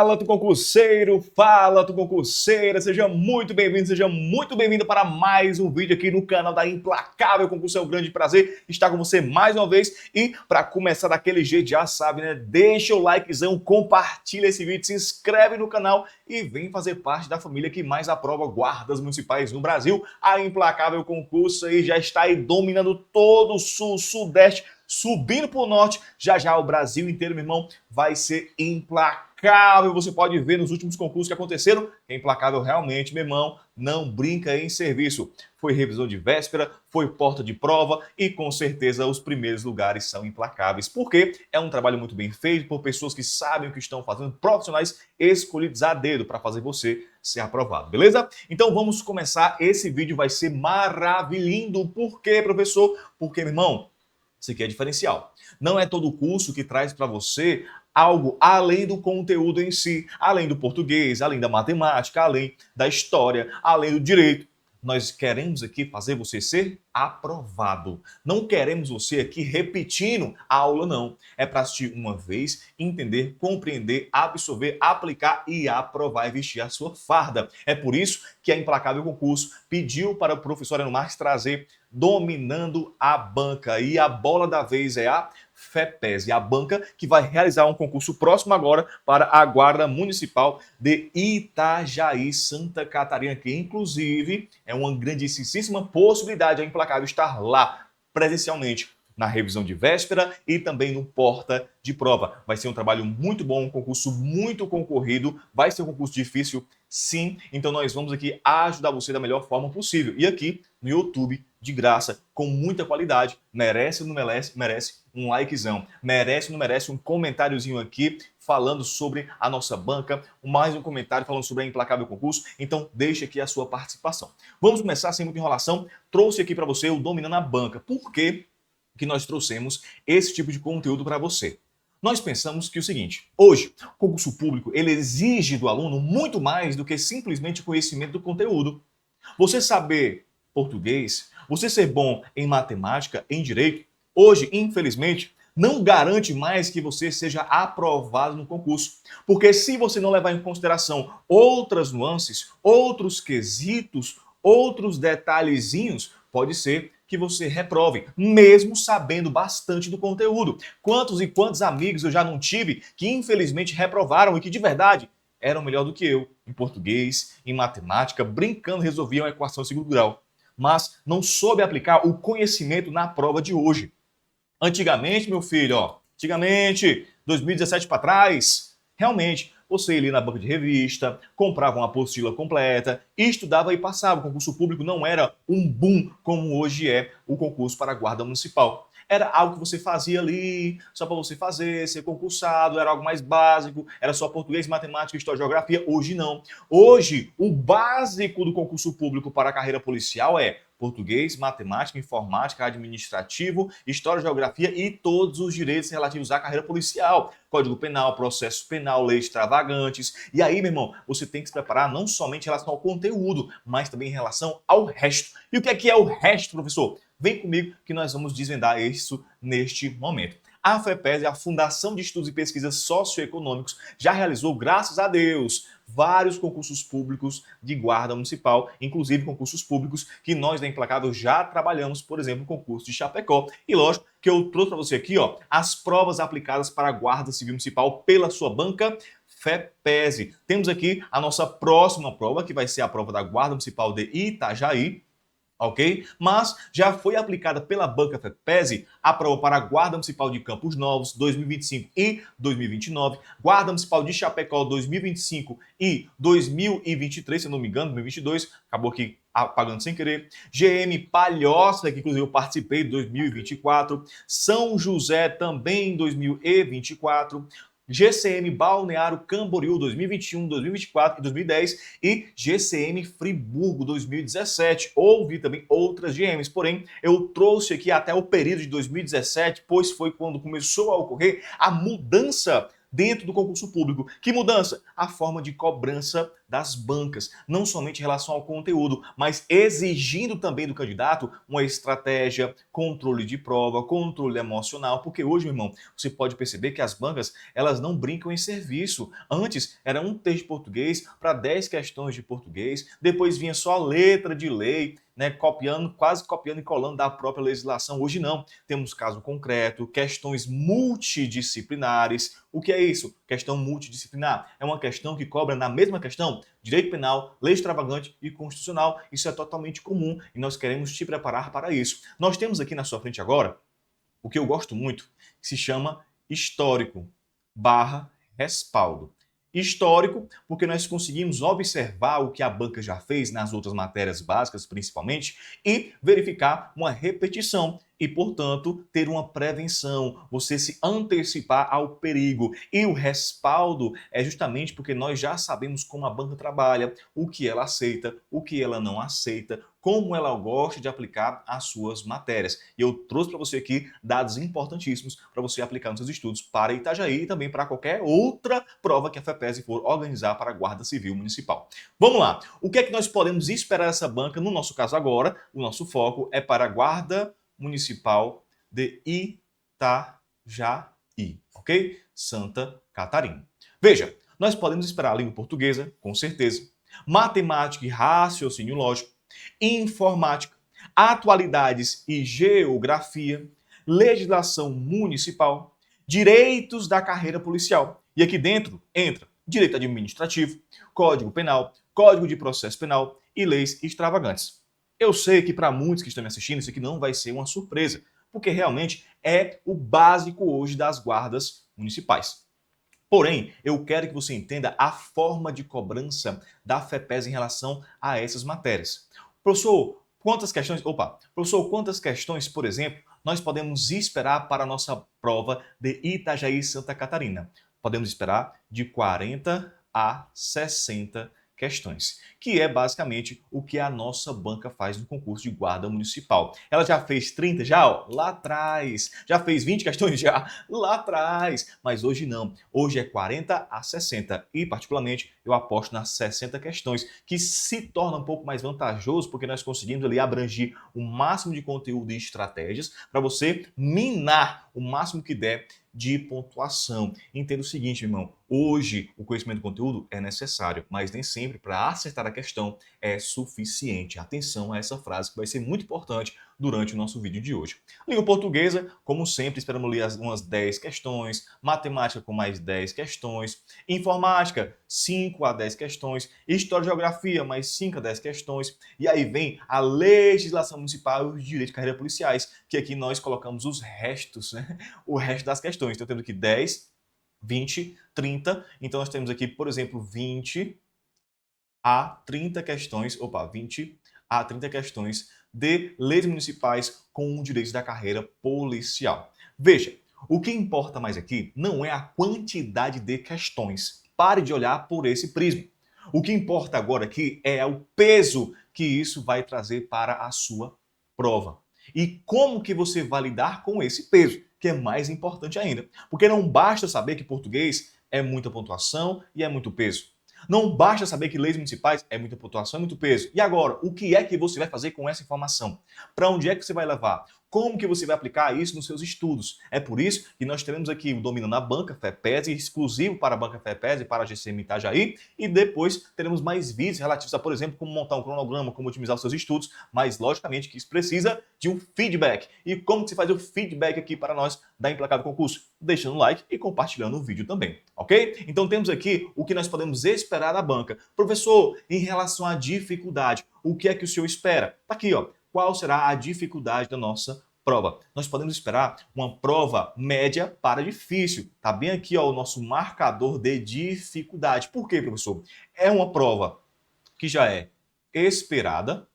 Fala, tu concurseira, seja muito bem-vindo, seja muito bem-vinda para mais um vídeo aqui no canal da Implacável Concurso. É um grande prazer estar com você mais uma vez e para começar daquele jeito, já sabe, né? Deixa o likezão, compartilha esse vídeo, se inscreve no canal e vem fazer parte da família que mais aprova guardas municipais no Brasil. A Implacável Concurso aí já está aí dominando todo o sul, sudeste, subindo para o norte. Já o Brasil inteiro, meu irmão, vai ser implacável. Você pode ver nos últimos concursos que aconteceram, que é implacável realmente, meu irmão, não brinca em serviço. Foi revisão de véspera, foi porta de prova e com certeza os primeiros lugares são implacáveis, porque é um trabalho muito bem feito por pessoas que sabem o que estão fazendo, profissionais escolhidos a dedo para fazer você ser aprovado, beleza? Então vamos começar. Esse vídeo vai ser maravilhoso. Por quê, professor? Porque, meu irmão, isso aqui é diferencial. Não é todo curso que traz para você algo além do conteúdo em si, além do português, além da matemática, além da história, além do direito. Nós queremos aqui fazer você ser aprovado. Não queremos você aqui repetindo a aula, não. É para assistir uma vez, entender, compreender, absorver, aplicar e aprovar e vestir a sua farda. É por isso que a Implacável Concurso pediu para o professor Eno Marques trazer Dominando a Banca. E a bola da vez é a FEPESE, a banca que vai realizar um concurso próximo agora para a Guarda Municipal de Itajaí, Santa Catarina, que inclusive é uma grandíssima possibilidade a Implacável estar lá presencialmente na revisão de véspera e também no porta de prova. Vai ser um trabalho muito bom, um concurso muito concorrido, vai ser um concurso difícil, sim, então nós vamos aqui ajudar você da melhor forma possível. E aqui no YouTube, de graça, com muita qualidade, merece ou não merece um likezão, merece ou não merece um comentáriozinho aqui falando sobre a nossa banca, mais um comentário falando sobre a Implacável Concurso, então deixe aqui a sua participação. Vamos começar sem muita enrolação, trouxe aqui para você o Dominando a Banca. Por quê que nós trouxemos esse tipo de conteúdo para você? Nós pensamos que o seguinte, hoje, o concurso público, ele exige do aluno muito mais do que simplesmente o conhecimento do conteúdo. Você saber português, você ser bom em matemática, em direito, hoje, infelizmente, não garante mais que você seja aprovado no concurso. Porque se você não levar em consideração outras nuances, outros quesitos, outros detalhezinhos, pode ser que você reprove, mesmo sabendo bastante do conteúdo. Quantos e quantos amigos eu já não tive que infelizmente reprovaram e que de verdade eram melhor do que eu em português, em matemática, brincando resolviam a equação de segundo grau, mas não soube aplicar o conhecimento na prova de hoje. Antigamente, meu filho, antigamente, 2017 para trás, realmente, você ia ali na banca de revista, comprava uma apostila completa, estudava e passava. O concurso público não era um boom como hoje é o concurso para a Guarda Municipal. Era algo que você fazia ali, só para você fazer, ser concursado, era algo mais básico, era só português, matemática, história, geografia. Hoje não. Hoje, o básico do concurso público para a carreira policial é português, matemática, informática, administrativo, história, geografia e todos os direitos relativos à carreira policial. Código Penal, processo penal, leis extravagantes. E aí, meu irmão, você tem que se preparar não somente em relação ao conteúdo, mas também em relação ao resto. E o que é o resto, professor? Vem comigo que nós vamos desvendar isso neste momento. A FEPESE, a Fundação de Estudos e Pesquisas Socioeconômicos, já realizou, graças a Deus, vários concursos públicos de guarda municipal, inclusive concursos públicos que nós da Implacável já trabalhamos, por exemplo, o concurso de Chapecó. E lógico que eu trouxe para você aqui as provas aplicadas para a Guarda Civil Municipal pela sua banca FEPESE. Temos aqui a nossa próxima prova, que vai ser a prova da Guarda Municipal de Itajaí, ok? Mas já foi aplicada pela banca FEPESE a prova para a Guarda Municipal de Campos Novos 2025 e 2029, Guarda Municipal de Chapecó 2025 e 2023, se eu não me engano, 2022, acabou aqui apagando sem querer, GM Palhoça, que inclusive eu participei em 2024, São José também em 2024, GCM Balneário Camboriú 2021, 2024 e 2010 e GCM Friburgo 2017. Houve também outras GMs, porém eu trouxe aqui até o período de 2017, pois foi quando começou a ocorrer a mudança dentro do concurso público. Que mudança? A forma de cobrança das bancas, não somente em relação ao conteúdo, mas exigindo também do candidato uma estratégia, controle de prova, controle emocional, porque hoje, meu irmão, você pode perceber que as bancas, elas não brincam em serviço. Antes, era um texto de português para 10 questões de português, depois vinha só a letra de lei, né, quase copiando e colando da própria legislação. Hoje não. Temos caso concreto, questões multidisciplinares. O que é isso? Questão multidisciplinar. É uma questão que cobra na mesma questão direito penal, lei extravagante e constitucional. Isso é totalmente comum e nós queremos te preparar para isso. Nós temos aqui na sua frente agora o que eu gosto muito, que se chama histórico barra respaldo. Histórico, porque nós conseguimos observar o que a banca já fez nas outras matérias básicas, principalmente, e verificar uma repetição e, portanto, ter uma prevenção, você se antecipar ao perigo. E o respaldo é justamente porque nós já sabemos como a banca trabalha, o que ela aceita, o que ela não aceita, como ela gosta de aplicar as suas matérias. E eu trouxe para você aqui dados importantíssimos para você aplicar nos seus estudos para Itajaí e também para qualquer outra prova que a FEPESE for organizar para a Guarda Civil Municipal. Vamos lá. O que é que nós podemos esperar dessa banca? No nosso caso agora, o nosso foco é para a Guarda Municipal de Itajaí, ok? Santa Catarina. Veja, nós podemos esperar a língua portuguesa, com certeza, matemática e raciocínio lógico, informática, atualidades e geografia, legislação municipal, direitos da carreira policial. E aqui dentro entra direito administrativo, código penal, código de processo penal e leis extravagantes. Eu sei que para muitos que estão me assistindo, isso aqui não vai ser uma surpresa, porque realmente é o básico hoje das guardas municipais. Porém, eu quero que você entenda a forma de cobrança da FEPESE em relação a essas matérias. Professor, quantas questões, por exemplo, nós podemos esperar para a nossa prova de Itajaí, Santa Catarina? Podemos esperar de 40 a 60 questões, que é basicamente o que a nossa banca faz no concurso de guarda municipal. Ela já fez 30 já, ó, lá atrás. Já fez 20 questões já, lá atrás. Mas hoje não. Hoje é 40 a 60 e, particularmente, eu aposto nas 60 questões, que se torna um pouco mais vantajoso porque nós conseguimos ali abranger o máximo de conteúdo e estratégias para você minar o máximo que der de pontuação. Entenda o seguinte, meu irmão, hoje o conhecimento do conteúdo é necessário, mas nem sempre para acertar a questão é suficiente. Atenção a essa frase que vai ser muito importante durante o nosso vídeo de hoje. Língua portuguesa, como sempre, esperamos ler umas 10 questões, matemática com mais 10 questões, informática, 5 a 10 questões, história e geografia, mais 5 a 10 questões, e aí vem a legislação municipal e os direitos de carreira policiais, que aqui nós colocamos os restos, né? O resto das questões. Então temos aqui 10, 20, 30. Então nós temos aqui, por exemplo, 20 a 30 questões, 20 a 30 questões de leis municipais com direitos da carreira policial. Veja, o que importa mais aqui não é a quantidade de questões. Pare de olhar por esse prisma. O que importa agora aqui é o peso que isso vai trazer para a sua prova. E como que você vai lidar com esse peso, que é mais importante ainda. Porque não basta saber que português é muita pontuação e é muito peso. Não basta saber que leis municipais é muita pontuação e muito peso. E agora, o que é que você vai fazer com essa informação? Para onde é que você vai levar? Como que você vai aplicar isso nos seus estudos? É por isso que nós teremos aqui o Dominando a Banca FEPESE, exclusivo para a Banca FEPESE e para a GCM Itajaí, e depois teremos mais vídeos relativos a, por exemplo, como montar um cronograma, como otimizar os seus estudos, mas logicamente que isso precisa de um feedback. E como que se faz o feedback aqui para nós da Implacável Concurso? Deixando o like e compartilhando o vídeo também, ok? Então temos aqui o que nós podemos esperar da banca. Professor, em relação à dificuldade, o que é que o senhor espera? Tá aqui, ó. Qual será a dificuldade da nossa prova? Nós podemos esperar uma prova média para difícil. Tá bem aqui, ó, o nosso marcador de dificuldade. Por quê, professor? É uma prova que já é esperada,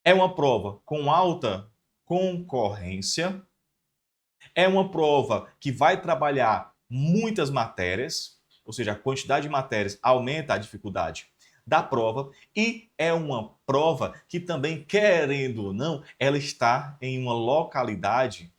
é uma prova com alta concorrência, é uma prova que vai trabalhar muitas matérias, ou seja, a quantidade de matérias aumenta a dificuldade da prova, e é uma prova que também, querendo ou não, ela está em uma localidade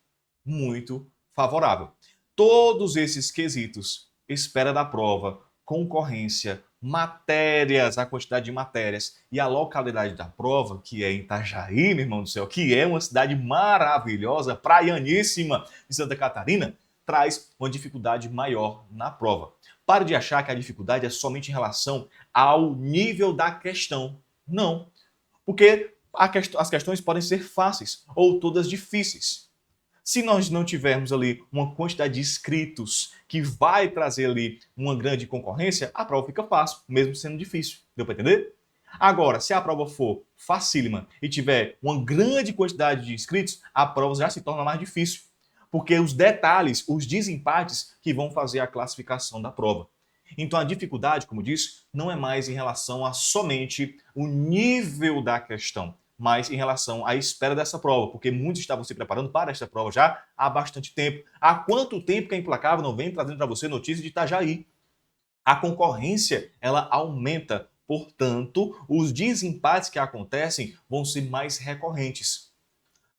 muito favorável. Todos esses quesitos espera da prova, concorrência, matérias, a quantidade de matérias e a localidade da prova, que é em Itajaí, meu irmão do céu, que é uma cidade maravilhosa, praianíssima de Santa Catarina, traz uma dificuldade maior na prova. Pare de achar que a dificuldade é somente em relação ao nível da questão. Não, porque as questões podem ser fáceis ou todas difíceis. Se nós não tivermos ali uma quantidade de inscritos que vai trazer ali uma grande concorrência, a prova fica fácil, mesmo sendo difícil. Deu para entender? Agora, se a prova for facílima e tiver uma grande quantidade de inscritos, a prova já se torna mais difícil. Porque os detalhes, os desempates que vão fazer a classificação da prova. Então a dificuldade, como disse, não é mais em relação a somente o nível da questão, mas em relação à espera dessa prova, porque muitos estavam se preparando para esta prova já há bastante tempo. Há quanto tempo que a Implacável não vem trazendo para você notícias de Itajaí? A concorrência, ela aumenta, portanto, os desempates que acontecem vão ser mais recorrentes.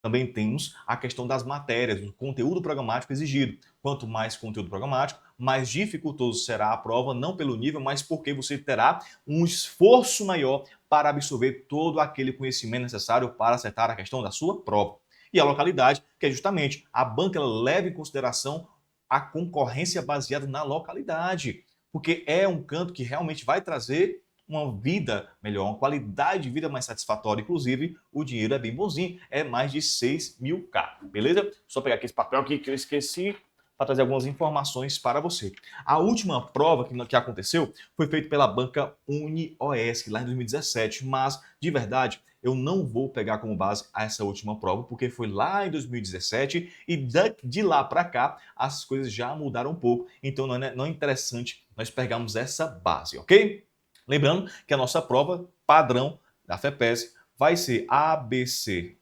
Também temos a questão das matérias, do conteúdo programático exigido. Quanto mais conteúdo programático, mais dificultoso será a prova, não pelo nível, mas porque você terá um esforço maior para absorver todo aquele conhecimento necessário para acertar a questão da sua prova. E a localidade, que é justamente a banca, ela leva em consideração a concorrência baseada na localidade, porque é um canto que realmente vai trazer uma vida melhor, uma qualidade de vida mais satisfatória. Inclusive, o dinheiro é bem bonzinho, é mais de 6.000K, beleza? Só pegar aqui esse papel aqui que eu esqueci para trazer algumas informações para você. A última prova que aconteceu foi feita pela banca UniOS, lá em 2017, mas, de verdade, eu não vou pegar como base essa última prova, porque foi lá em 2017 e de lá para cá as coisas já mudaram um pouco, então não é interessante nós pegarmos essa base, ok? Lembrando que a nossa prova padrão da FEPESE vai ser ABCDE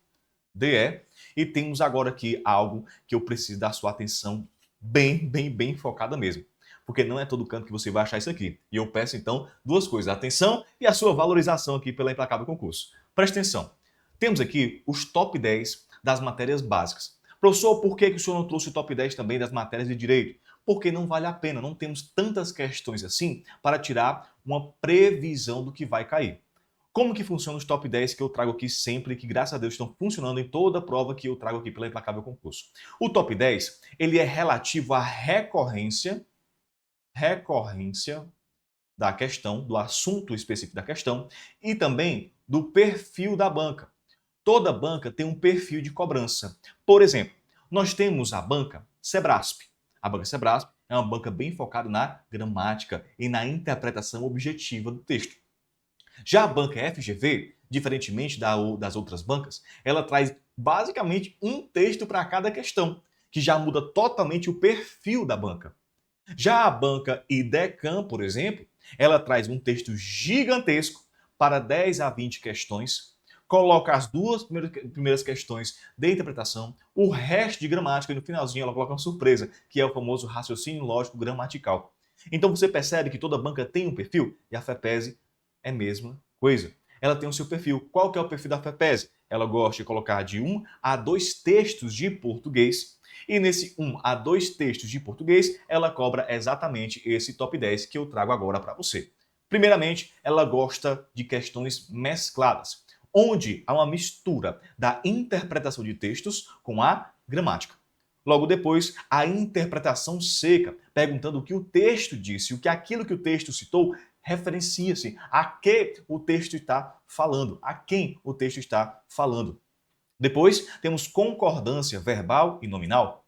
e temos agora aqui algo que eu preciso da sua atenção bem focada mesmo. Porque não é todo canto que você vai achar isso aqui. E eu peço então duas coisas, a atenção e a sua valorização aqui pela Implacável Concurso. Preste atenção. Temos aqui os top 10 das matérias básicas. Professor, por que o senhor não trouxe o top 10 também das matérias de direito? Porque não vale a pena, não temos tantas questões assim para tirar uma previsão do que vai cair. Como que funciona os top 10 que eu trago aqui sempre, que graças a Deus estão funcionando em toda a prova que eu trago aqui pela Implacável Concurso? O top 10, ele é relativo à recorrência da questão, do assunto específico da questão e também do perfil da banca. Toda banca tem um perfil de cobrança. Por exemplo, nós temos a banca Sebrasp. A banca Sebrasp é uma banca bem focada na gramática e na interpretação objetiva do texto. Já a banca FGV, diferentemente das outras bancas, ela traz basicamente um texto para cada questão, que já muda totalmente o perfil da banca. Já a banca IDECAM, por exemplo, ela traz um texto gigantesco para 10 a 20 questões, coloca as duas primeiras questões de interpretação, o resto de gramática e no finalzinho ela coloca uma surpresa, que é o famoso raciocínio lógico gramatical. Então você percebe que toda banca tem um perfil e a FEPESE é a mesma coisa. Ela tem o seu perfil. Qual que é o perfil da FEPESE? Ela gosta de colocar de 1 a 2 textos de português e nesse 1 a 2 textos de português, ela cobra exatamente esse top 10 que eu trago agora para você. Primeiramente, ela gosta de questões mescladas, onde há uma mistura da interpretação de textos com a gramática. Logo depois, a interpretação seca, perguntando o que o texto disse, o que aquilo que o texto citou referencia-se a que o texto está falando, a quem o texto está falando. Depois, temos concordância verbal e nominal,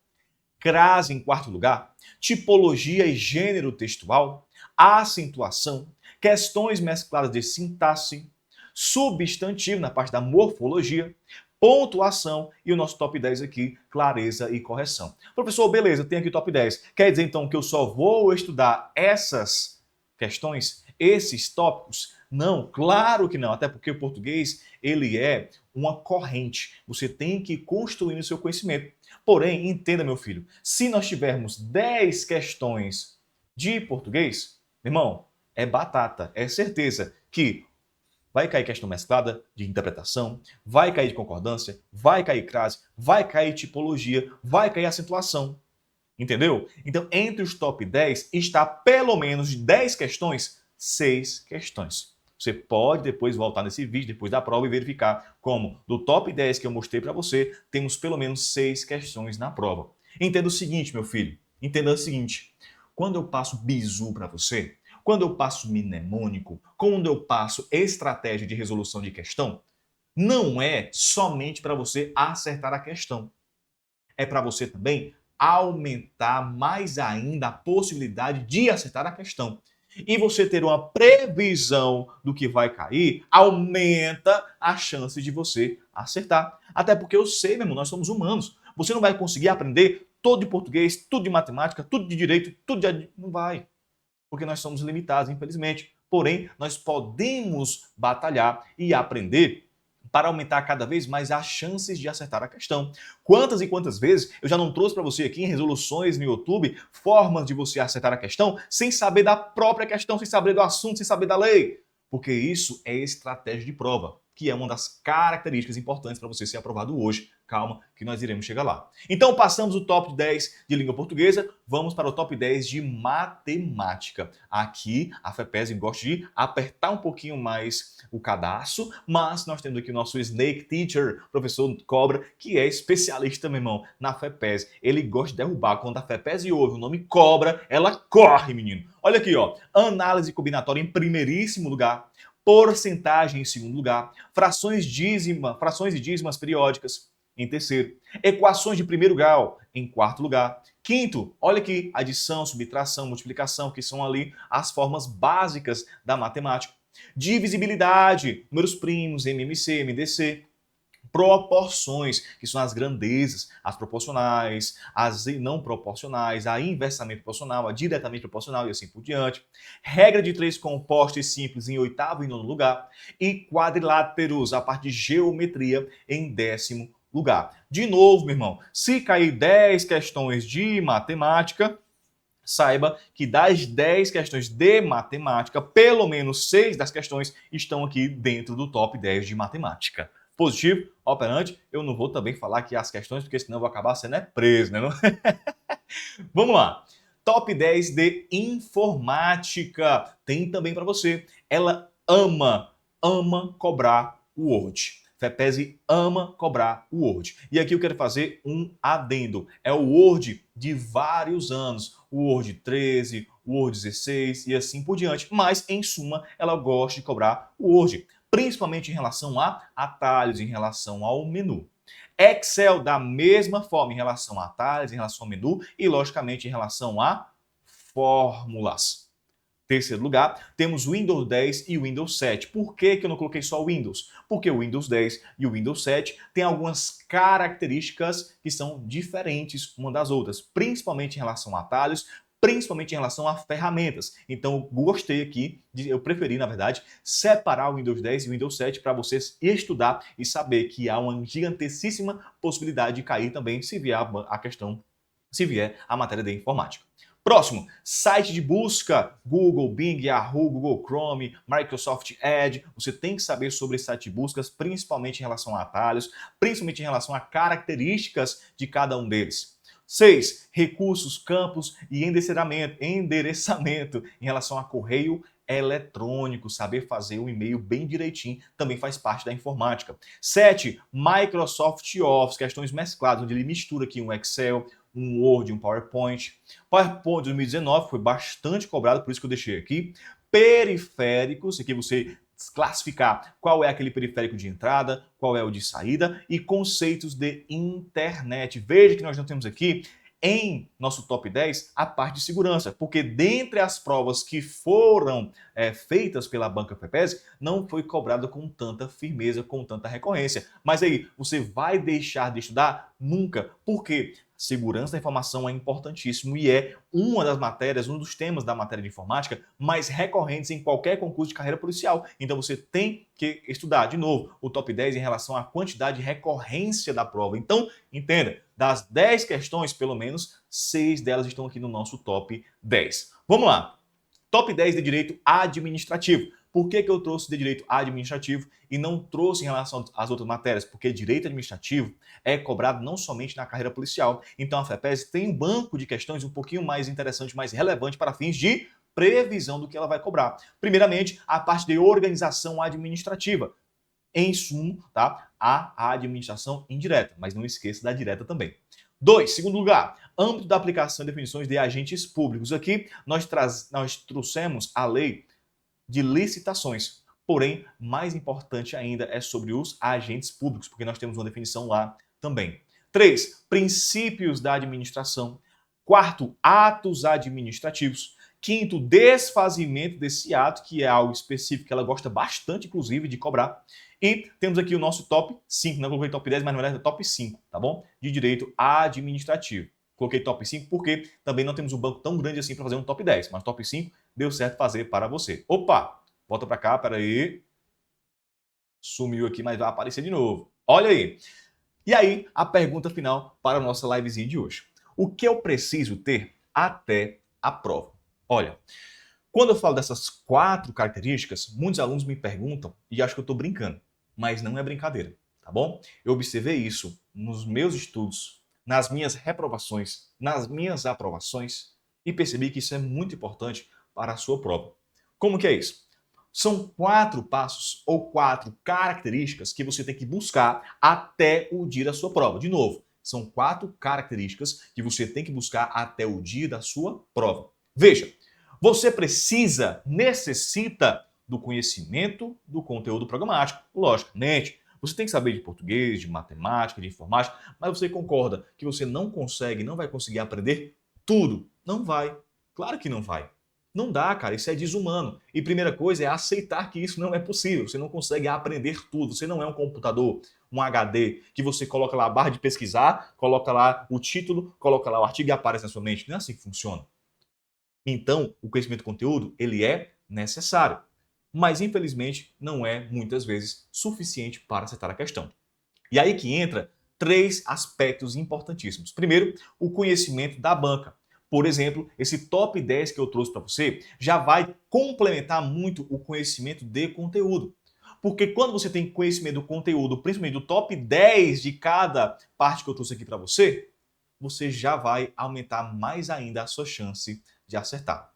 crase em quarto lugar, tipologia e gênero textual, acentuação, questões mescladas de sintaxe, substantivo na parte da morfologia, pontuação e o nosso top 10 aqui, clareza e correção. Professor, beleza, tem aqui o top 10. Quer dizer então que eu só vou estudar essas questões, esses tópicos? Não, claro que não, até porque o português ele é uma corrente. Você tem que construir o seu conhecimento. Porém, entenda, meu filho, se nós tivermos 10 questões de português, irmão, é batata, é certeza que vai cair questão mesclada de interpretação, vai cair de concordância, vai cair crase, vai cair tipologia, vai cair acentuação. Entendeu? Então, entre os top 10 está pelo menos de 10 questões, 6 questões. Você pode depois voltar nesse vídeo, depois da prova, e verificar como do top 10 que eu mostrei para você, temos pelo menos 6 questões na prova. Entenda o seguinte, meu filho. Entenda o seguinte. Quando eu passo bizu para você, quando eu passo mnemônico, quando eu passo estratégia de resolução de questão, não é somente para você acertar a questão. É para você também aumentar mais ainda a possibilidade de acertar a questão. E você ter uma previsão do que vai cair, aumenta a chance de você acertar. Até porque eu sei, meu irmão, nós somos humanos. Você não vai conseguir aprender todo de português, tudo de matemática, tudo de direito, tudo de... Não vai. Porque nós somos limitados, infelizmente. Porém, nós podemos batalhar e aprender para aumentar cada vez mais as chances de acertar a questão. Quantas e quantas vezes eu já não trouxe para você aqui em resoluções no YouTube formas de você acertar a questão sem saber da própria questão, sem saber do assunto, sem saber da lei? Porque isso é estratégia de prova, que é uma das características importantes para você ser aprovado hoje. Calma, que nós iremos chegar lá. Então, passamos o top 10 de língua portuguesa, vamos para o top 10 de matemática. Aqui, a FEPESE gosta de apertar um pouquinho mais o cadastro, mas nós temos aqui o nosso Snake Teacher, professor Cobra, que é especialista, meu irmão, na FEPESE. Ele gosta de derrubar. Quando a FEPESE ouve o nome Cobra, ela corre, menino. Olha aqui, ó. Análise combinatória em primeiríssimo lugar. Porcentagem em segundo lugar. Frações e dízimas periódicas em terceiro. Equações de primeiro grau em quarto lugar. Quinto, olha aqui, adição, subtração, multiplicação, que são ali as formas básicas da matemática. Divisibilidade, números primos, MMC, MDC. Proporções, que são as grandezas, as proporcionais, as não proporcionais, a inversamente proporcional, a diretamente proporcional e assim por diante. Regra de três compostos simples em oitavo e nono lugar. E quadriláteros, a parte de geometria, em décimo lugar. De novo, meu irmão, se cair 10 questões de matemática, saiba que das 10 questões de matemática, pelo menos 6 das questões estão aqui dentro do top 10 de matemática. Positivo, operante, eu não vou também falar aqui as questões, porque senão eu vou acabar sendo preso, né? Não? Vamos lá. Top 10 de informática. Tem também para você. Ela ama cobrar o Word. FEPESE ama cobrar o Word. E aqui eu quero fazer um adendo. É o Word de vários anos. O Word 13, o Word 16 e assim por diante. Mas, em suma, ela gosta de cobrar o Word. Principalmente em relação a atalhos, em relação ao menu. Excel da mesma forma em relação a atalhos, em relação ao menu e, logicamente, em relação a fórmulas. Terceiro lugar, temos o Windows 10 e o Windows 7. Por que eu não coloquei só o Windows? Porque o Windows 10 e o Windows 7 têm algumas características que são diferentes uma das outras, principalmente em relação a atalhos, principalmente em relação a ferramentas. Então, eu gostei aqui, eu preferi, na verdade, separar o Windows 10 e o Windows 7 para vocês estudar e saber que há uma gigantesquíssima possibilidade de cair também se vier se vier a matéria de informática. Próximo, site de busca, Google, Bing, Yahoo, Google Chrome, Microsoft Edge. Você tem que saber sobre esse site de buscas, principalmente em relação a atalhos, principalmente em relação a características de cada um deles. 6. Recursos, campos e endereçamento em relação a correio eletrônico, saber fazer o e-mail bem direitinho, também faz parte da informática. 7. Microsoft Office, questões mescladas, onde ele mistura aqui um Excel, um Word, um PowerPoint. PowerPoint 2019 foi bastante cobrado, por isso que eu deixei aqui. Periféricos, aqui você classificar qual é aquele periférico de entrada, qual é o de saída e conceitos de internet. Veja que nós não temos aqui em nosso top 10 a parte de segurança, porque dentre as provas que foram feitas pela banca FEPESE, não foi cobrado com tanta firmeza, com tanta recorrência. Mas aí, você vai deixar de estudar? Nunca. Por quê? Segurança da informação é importantíssimo e é uma das matérias, um dos temas da matéria de informática mais recorrentes em qualquer concurso de carreira policial. Então você tem que estudar, de novo, o top 10 em relação à quantidade de recorrência da prova. Então, entenda, das 10 questões, pelo menos 6 delas estão aqui no nosso top 10. Vamos lá. Top 10 de direito administrativo. Por que eu trouxe de direito administrativo e não trouxe em relação às outras matérias? Porque direito administrativo é cobrado não somente na carreira policial. Então a FEPES tem um banco de questões um pouquinho mais interessante, mais relevante para fins de previsão do que ela vai cobrar. Primeiramente, a parte de organização administrativa. Em sumo, tá? A administração indireta, mas não esqueça da direta também. 2, segundo lugar, âmbito da aplicação e definições de agentes públicos. Aqui nós trouxemos a lei de licitações. Porém, mais importante ainda é sobre os agentes públicos, porque nós temos uma definição lá também. 3, princípios da administração. 4, atos administrativos. 5, desfazimento desse ato, que é algo específico que ela gosta bastante, inclusive, de cobrar. E temos aqui o nosso top 5, não coloquei top 10, mas na verdade é top 5, tá bom? De direito administrativo. Coloquei top 5 porque também não temos um banco tão grande assim para fazer um top 10, mas top 5 deu certo fazer para você. Opa, volta para cá, peraí. Sumiu aqui, mas vai aparecer de novo. Olha aí. E aí, a pergunta final para a nossa livezinha de hoje. O que eu preciso ter até a prova? Olha, quando eu falo dessas 4 características, muitos alunos me perguntam e acham que eu estou brincando, mas não é brincadeira, tá bom? Eu observei isso nos meus estudos, nas minhas reprovações, nas minhas aprovações e percebi que isso é muito importante para a sua prova. Como que é isso? São 4 passos ou 4 características que você tem que buscar até o dia da sua prova. De novo, são 4 características que você tem que buscar até o dia da sua prova. Veja, você necessita do conhecimento do conteúdo programático, logicamente. Você tem que saber de português, de matemática, de informática, mas você concorda que você não consegue, não vai conseguir aprender tudo? Não vai. Claro que não vai. Não dá, cara, isso é desumano. E primeira coisa é aceitar que isso não é possível. Você não consegue aprender tudo. Você não é um computador, um HD, que você coloca lá a barra de pesquisar, coloca lá o título, coloca lá o artigo e aparece na sua mente. Não é assim que funciona. Então, o conhecimento do conteúdo, ele é necessário. Mas, infelizmente, não é, muitas vezes, suficiente para acertar a questão. E aí que entra 3 aspectos importantíssimos. Primeiro, o conhecimento da banca. Por exemplo, esse top 10 que eu trouxe para você já vai complementar muito o conhecimento de conteúdo. Porque quando você tem conhecimento do conteúdo, principalmente do top 10 de cada parte que eu trouxe aqui para você, você já vai aumentar mais ainda a sua chance de acertar.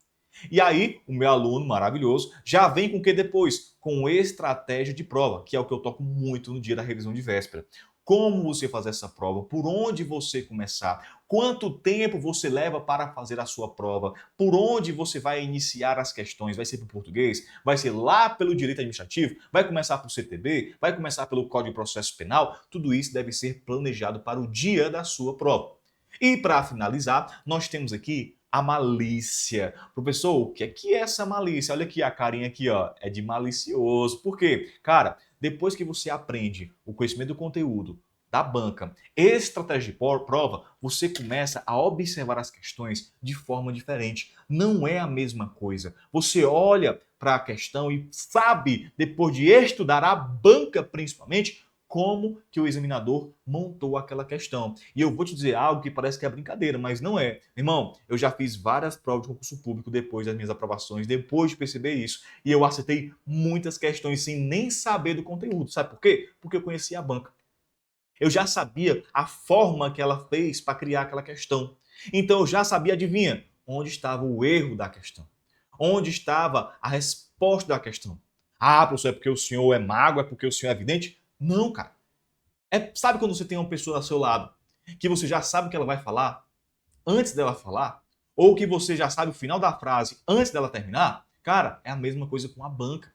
E aí, o meu aluno maravilhoso já vem com o que depois? Com estratégia de prova, que é o que eu toco muito no dia da revisão de véspera. Como você fazer essa prova, por onde você começar, quanto tempo você leva para fazer a sua prova, por onde você vai iniciar as questões, vai ser para o português, vai ser lá pelo direito administrativo, vai começar pelo CTB, vai começar pelo Código de Processo Penal, tudo isso deve ser planejado para o dia da sua prova. E para finalizar, nós temos aqui a malícia. Professor, o que é essa malícia? Olha aqui a carinha aqui, ó, é de malicioso. Por quê? Cara, depois que você aprende o conhecimento do conteúdo, da banca, estratégia de prova, você começa a observar as questões de forma diferente. Não é a mesma coisa. Você olha para a questão e sabe, depois de estudar a banca principalmente, como que o examinador montou aquela questão. E eu vou te dizer algo que parece que é brincadeira, mas não é. Irmão, eu já fiz várias provas de concurso público depois das minhas aprovações, depois de perceber isso, e eu acertei muitas questões sem nem saber do conteúdo. Sabe por quê? Porque eu conhecia a banca. Eu já sabia a forma que ela fez para criar aquela questão. Então eu já sabia, adivinha, onde estava o erro da questão. Onde estava a resposta da questão. Ah, professor, é porque o senhor é mago, é porque o senhor é evidente? Não, cara. Sabe quando você tem uma pessoa ao seu lado que você já sabe o que ela vai falar antes dela falar? Ou que você já sabe o final da frase antes dela terminar? Cara, é a mesma coisa com a banca.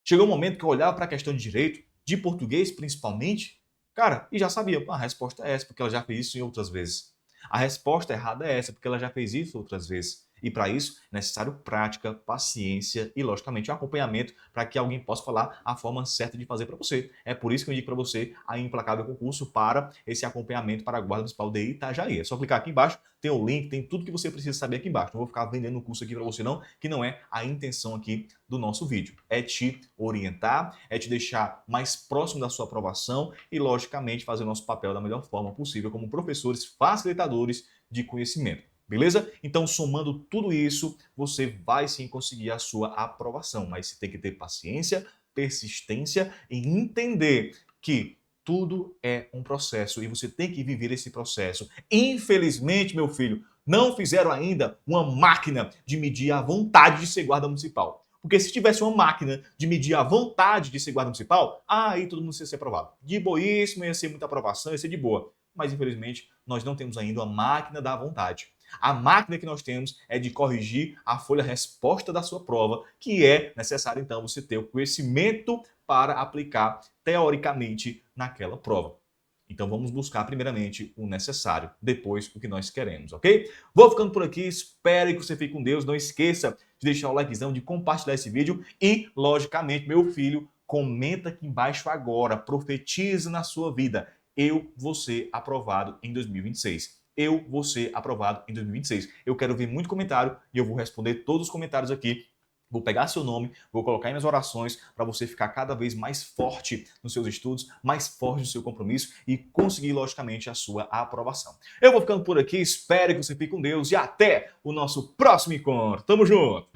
Chegou um momento que eu olhava para a questão de direito, de português principalmente, cara, e já sabia, a resposta é essa, porque ela já fez isso em outras vezes. A resposta errada é essa, porque ela já fez isso outras vezes. E para isso é necessário prática, paciência e, logicamente, um acompanhamento para que alguém possa falar a forma certa de fazer para você. É por isso que eu indico para você a Implacável Concurso para esse acompanhamento para a Guarda Municipal de Itajaí. É só clicar aqui embaixo, tem o link, tem tudo que você precisa saber aqui embaixo. Não vou ficar vendendo o curso aqui para você não, que não é a intenção aqui do nosso vídeo. É te orientar, é te deixar mais próximo da sua aprovação e, logicamente, fazer o nosso papel da melhor forma possível como professores facilitadores de conhecimento. Beleza? Então, somando tudo isso, você vai sim conseguir a sua aprovação, mas você tem que ter paciência, persistência e entender que tudo é um processo e você tem que viver esse processo. Infelizmente, meu filho, não fizeram ainda uma máquina de medir a vontade de ser guarda municipal. Porque se tivesse uma máquina de medir a vontade de ser guarda municipal, aí todo mundo ia ser aprovado. De boíssimo, ia ser muita aprovação, ia ser de boa. Mas infelizmente, nós não temos ainda uma máquina da vontade. A máquina que nós temos é de corrigir a folha resposta da sua prova, que é necessário então você ter o conhecimento para aplicar teoricamente naquela prova. Então vamos buscar primeiramente o necessário, depois o que nós queremos, ok? Vou ficando por aqui, espero que você fique com Deus. Não esqueça de deixar o likezão, de compartilhar esse vídeo e, logicamente, meu filho, comenta aqui embaixo agora, profetiza na sua vida. Eu vou ser aprovado em 2026. Eu vou ser aprovado em 2026. Eu quero ver muito comentário e eu vou responder todos os comentários aqui. Vou pegar seu nome, vou colocar aí nas orações para você ficar cada vez mais forte nos seus estudos, mais forte no seu compromisso e conseguir, logicamente, a sua aprovação. Eu vou ficando por aqui, espero que você fique com Deus e até o nosso próximo encontro. Tamo junto!